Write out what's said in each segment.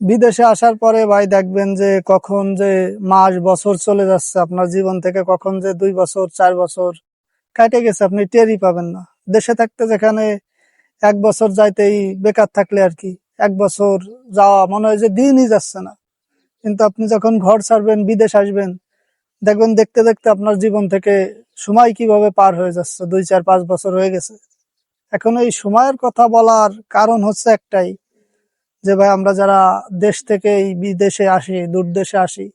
বিদেশে আসার পরে ভাই দেখবেন যে কখন যে মাস বছর চলে যাচ্ছে আপনার জীবন থেকে, কখন যে 2 বছর 4 বছর কাটে গেছে আপনি টেরই পাবেন না। দেশে থাকতে যেখানে 1 বছর যাইতেই বেকার থাকলে আর কি 1 বছর যাওয়া মনে হয় যে দিনই যাচ্ছে না। কিন্তু আপনি যখন ঘর ছাড়বেন, বিদেশ আসবেন, দেখবেন দেখতে দেখতে আপনার জীবন থেকে সময় কিভাবে পার হয়ে যাচ্ছে, 2 4 5 বছর হয়ে গেছে। এখন এই সময়ের কথা বলার কারণ হচ্ছে একটাই, যে ভাই আমরা যারা দেশ থেকে এই বিদেশে আসি, দূর দেশে আসি,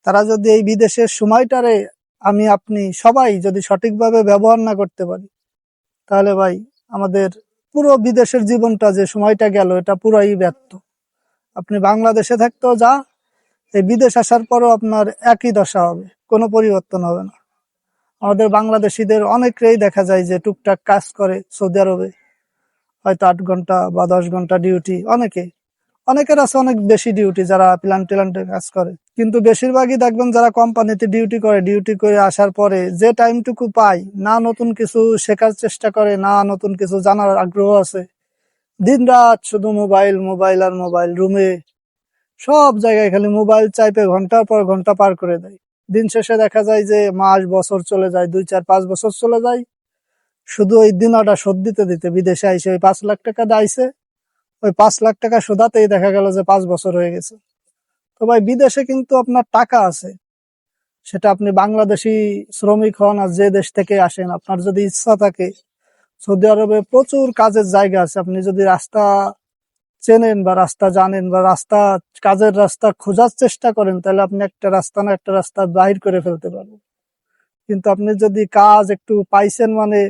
তারা যদি এই বিদেশের সময়টারে আমি আপনি সবাই যদি সঠিকভাবে ব্যবহার না করতে পারি, তাহলে ভাই আমাদের পুরো বিদেশের জীবনটা যে সময়টা গেল এটা পুরাই ব্যর্থ। আপনি বাংলাদেশে থাকতেও যা, এই বিদেশ আসার পরও আপনার একই দশা হবে, কোনো পরিবর্তন হবে না। আমাদের বাংলাদেশিদের অনেকেই দেখা যায় যে টুকটাক কাজ করে সৌদি আরবে, হয়তো 8 ঘন্টা বা 10 ঘন্টা ডিউটি। অনেকের আছে অনেক বেশি ডিউটি, যারা প্ল্যান্টে কাজ করে। কিন্তু বেশিরভাগই দেখবেন যারা কোম্পানিতে ডিউটি করে আসার পরে যে টাইমটুকু পায়, না নতুন কিছু শেখার চেষ্টা করে, না নতুন কিছু জানার আগ্রহ আছে। দিন রাত শুধু মোবাইল মোবাইল আর মোবাইল, রুমে সব জায়গায় খালি মোবাইল চাইপে ঘন্টার পর ঘন্টা পার করে দেয়। দিন শেষে দেখা যায় যে মাস বছর চলে যায়, 2 4 5 বছর চলে যায়, শুধু ওই দিনটা শোধ দিতে দিতে বিদেশে আইসে ওই 5 লাখ টাকা দাইছে, ওই 5 লাখ টাকা শোধাতেই দেখা গেল যে 5 বছর হয়ে গেছে। তো ভাই বিদেশে কিন্তু আপনার টাকা আছে, সেটা আপনি বাংলাদেশি শ্রমিক হন আর যে দেশ থেকে আসেন, আপনার যদি ইচ্ছা থাকে, সৌদি আরবে প্রচুর কাজের জায়গা আছে। আপনি যদি রাস্তা চেনেন বা রাস্তা জানেন বা কাজের রাস্তা খোঁজার চেষ্টা করেন, তাহলে আপনি একটা রাস্তা না একটা রাস্তা বাহির করে ফেলতে পারবেন। কিন্তু আপনি যদি কাজ একটু পাইছেন মানে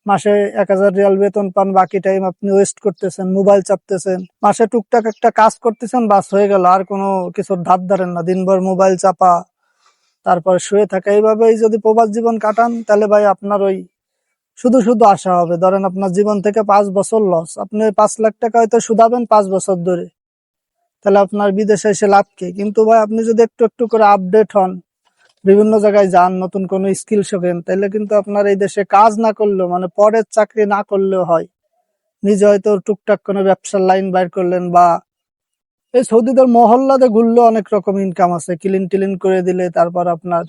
মাসে 1,000 রিয়াল বেতন পান, বাকি টাইম আপনি ওয়েস্ট করতেছেন, মোবাইল চাপতেছেন, মাসে টুকটাক একটা কাজ করতেছেন, বাস হয়ে গেল, আর কোনো কিছুর ধার ধারেন না, দিনভর মোবাইল চাপা, তারপরে শুয়ে থাকা, এইভাবেই যদি প্রবাস জীবন কাটান, তাহলে ভাই আপনার ওই শুধু শুধু আশা হবে। ধরেন আপনার জীবন থেকে 5 বছর লস, আপনি 5 লাখ টাকা হয়তো শুধাবেন 5 বছর ধরে, তাহলে আপনার বিদেশে এসে লাভ কি? কিন্তু ভাই আপনি যদি একটু একটু করে আপডেট হন, বিভিন্ন জায়গায় যান, নতুন কোনো স্কিল শেখেন, তাহলে কিন্তু আপনার এই দেশে কাজ না করলেও মানে পরের চাকরি না করলেও হয়। নিজে হয়তো টুকটাক কোনো ব্যবসার লাইন বাইর করলেন, বা এই সৌদিদের মহল্লাতে ঘুরলে অনেক রকম ইনকাম আছে, ক্লিন টিলিন করে দিলে, তারপর আপনার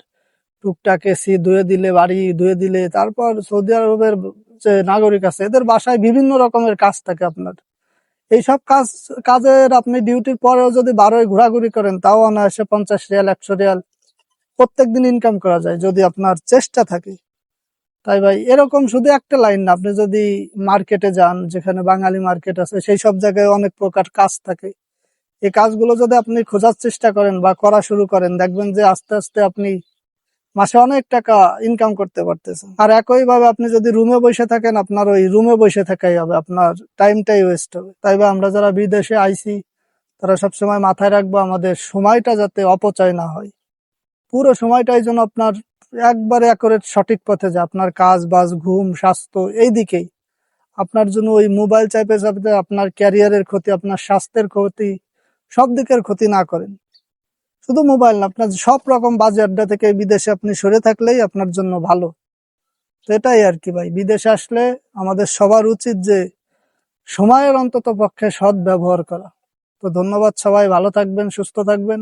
টুকটাক এসি ধুয়ে দিলে, বাড়ি ধুয়ে দিলে, তারপর সৌদি আরবের যে নাগরিক আছে এদের বাসায় বিভিন্ন রকমের কাজ থাকে আপনার। এইসব কাজের আপনি ডিউটির পরেও যদি বারোয় ঘোরাঘুরি করেন, তাও অনায়াসে 50 রিয়াল 100 রিয়াল প্রত্যেকদিন ইনকাম করা যায় যদি আপনার চেষ্টা থাকে। তাই ভাই এরকম শুধু একটা লাইন না, আপনি যদি মার্কেটে যান, যেখানে বাঙালি মার্কেট আছে, সেই সব জায়গায় অনেক প্রকার কাজ থাকে। এই কাজগুলো যদি আপনি খোঁজার চেষ্টা করেন বা করা শুরু করেন, দেখবেন যে আস্তে আস্তে আপনি মাসে অনেক টাকা ইনকাম করতে পারতেছেন। আর একই ভাবে আপনি যদি রুমে বসে থাকেন, আপনার ওই রুমে বসে থাকাই হবে, আপনার টাইমটাই ওয়েস্ট হবে। তাই বা আমরা যারা বিদেশে আইছি, তারা সবসময় মাথায় রাখবো আমাদের সময়টা যাতে অপচয় না হয়। পুরো সময়টাই যেন আপনার একবারে অ্যাকুরেট সঠিক পথে যায়, আপনার কাজ বাজ ঘুম স্বাস্থ্য এই দিকেই। আপনার জন্য ওই মোবাইল চাইপে চাইতে আপনার ক্যারিয়ারের ক্ষতি, আপনার স্বাস্থ্যের ক্ষতি, সব দিকের ক্ষতি না করেন। শুধু মোবাইল না, আপনার সব রকম বাজে আড্ডা থেকে বিদেশে আপনি সরে থাকলেই আপনার জন্য ভালো। তো এটাই আর কি ভাই, বিদেশে আসলে আমাদের সবার উচিত যে সময়ের অন্তত পক্ষে সৎ ব্যবহার করা। তো ধন্যবাদ, সবাই ভালো থাকবেন, সুস্থ থাকবেন,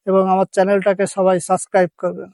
এবং আমার চ্যানেলটাকে সবাই সাবস্ক্রাইব করবেন।